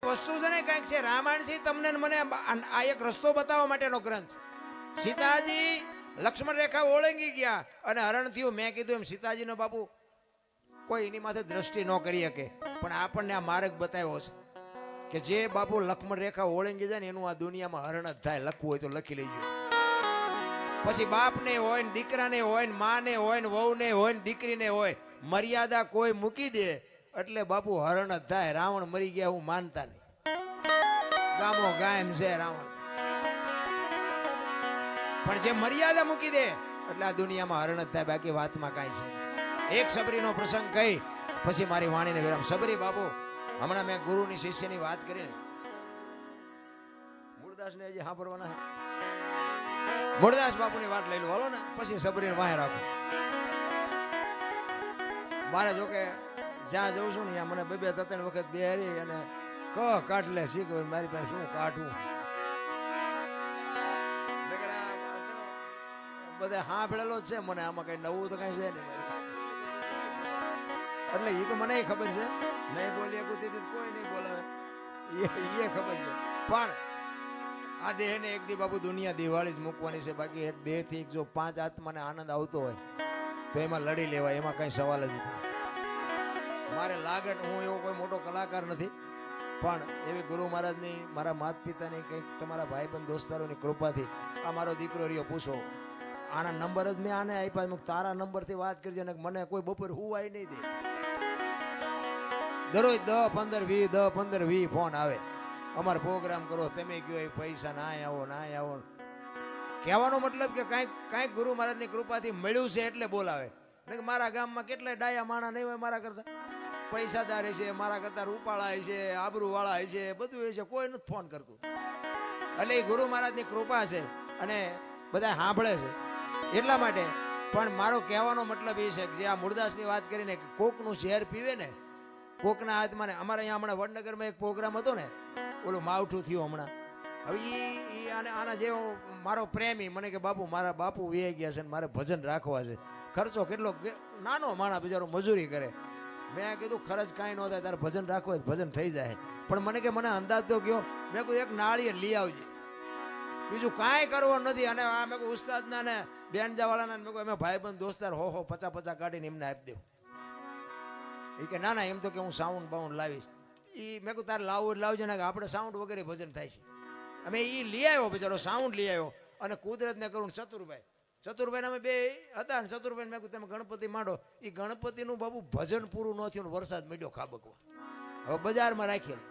વસ્તુ છે ને કંઈક છે. રામાયણ છે તમને ને મને આ એક રસ્તો બતાવવા માટેનો ગ્રંથ. સીતાજી લક્ષ્મણ રેખા ઓળંગી ગયા અને હરણ થયું. મેં કીધું એમ સીતાજીનો બાપુ કોઈ એની માથે દ્રષ્ટિ ન કરી શકે, પણ આપણને આ માર્ગ બતાવ્યો છે કે જે બાપુ લક્ષ્મણ રેખા ઓળંગી જાય ને એનું આ દુનિયામાં હરણ જ થાય. લખવું હોય તો લખી લેજો. પછી બાપને હોય ને દીકરાને હોય ને માને હોય ને વહુને હોય ને દીકરીને હોય, મર્યાદા કોઈ મૂકી દે એટલે બાપુ હરણ જ થાય. રાવણ મરી ગયા હું માનતા નહીં. ગામો ગાયમ છે રાવણ, પણ જે મર્યાદા મૂકી દે એટલે આ દુનિયામાં હરણ જ થાય. બાકી વાતમાં કાંઈ છે. એક સબરીનો પ્રસંગ કહી પછી મારી વાણીને વિરામ. સબરી બાપુ હમણાં મેં ગુરુની શિષ્યની વાત કરી, મૂળદાસને હજી સાંભળવાના છે. મૂળદાસ બાપુની વાત લઈ લો હાલો ને, પછી સબરીને વાહે રાખો. મારે જોકે જ્યાં જઉં છું ને ત્યાં મને બે ત્રણ વખત બેહરી અને કાઢ લે શીખ મારી પાસે શું કાઢવું. બધા સાંભળેલો જ છે મને, આમાં કઈ નવું તો કઈ છે નહીં. એટલે એ તો મને ખબર છે, નહીં બોલી કોઈ નહીં બોલાવે એ ખબર છે. પણ આ દેહ ને એક દી બાપુ દુનિયા દિવાળી જ મૂકવાની છે. બાકી એક દેહ થી જો 5 આત્માને આનંદ આવતો હોય તો એમાં લડી લેવાય, એમાં કઈ સવાલ જ નથી. મારે લાગે હું એવો કોઈ મોટો કલાકાર નથી, પણ એવી ગુરુ મહારાજની, મારા માતા પિતાની, કંઈક તમારા ભાઈબંધ દોસ્તારોની કૃપાથી આ મારો દીકરો રહ્યો. પૂછો આના નંબર જ મેં આને આપ્યા. તારા નંબરથી વાત કરજે ને મને કોઈ બપોર હુવાય નહીં દે. દરરોજ 10 15 20 ફોન આવે, અમારો પ્રોગ્રામ કરો, તમે કયો એ પૈસા ના આવો ના આવો. કહેવાનો મતલબ કે કાંઈક ગુરુ મહારાજની કૃપાથી મળ્યું છે એટલે બોલાવે. મારા ગામમાં કેટલાય ડાયા માણા નહીં હોય મારા કરતા, પૈસાદાર છે, મારા કરતા રૂપાળા છે, આબરૂ વાળા છે, બધું છે, કોઈ નથી ફોન કરતું. એટલે એ ગુરુ મહારાજની કૃપા છે અને બધા સાંભળે છે એટલા માટે. પણ મારો કહેવાનો મતલબ એ છે કે જે આ મૂળદાસની વાત કરીને કોકનું ઝેર પીવે ને, કોકના હાથમાં ને, અમારે અહીંયા હમણાં વડનગરમાં એક પ્રોગ્રામ હતો ને, ઓલું માવઠું થયું હમણાં. હવે આના જેવો મારો પ્રેમી મને કે બાપુ મારા બાપુ વે ગયા છે ને મારે ભજન રાખવા છે. ખર્ચો કેટલો, નાનો માણા બિચારો મજૂરી કરે. મેં કીધું ખર્ચ કાંઈ ન થાય, તારે ભજન રાખવું હોય ભજન થઈ જાય. પણ મને કે મને અંદાજ તો કયો. મેં કહ્યું એક નાળિયેર લઈ આવજે, બીજું કાંઈ કરવું નથી. અને આ મેં કહું ઉસ્તાદના ને બેનજાવાળાના મેં કહું અમે ભાઈબંધ દોસ્તાર 50 કાઢીને એમને આપી દઉં. એ કે ના ના એમ તો કે હું સાઉન્ડ બાઉન્ડ લાવીશ. એ મેં કહું તારે લાવવું લાવજે ને, આપણે સાઉન્ડ વગેરે ભજન થાય છે. અમે એ લઈ આવ્યો બિચારો, સાઉન્ડ લઈ આવ્યો. અને કુદરતને કરું ચતુરભાઈ અમે બે હતા ને, ચતુરભાઈ મેં કહ્યું તમે ગણપતિ માંડો. એ ગણપતિનું બાબુ ભજન પૂરું ન થયું, વરસાદ માંડ્યો ખાબકવા. હવે બજારમાં રાખેલું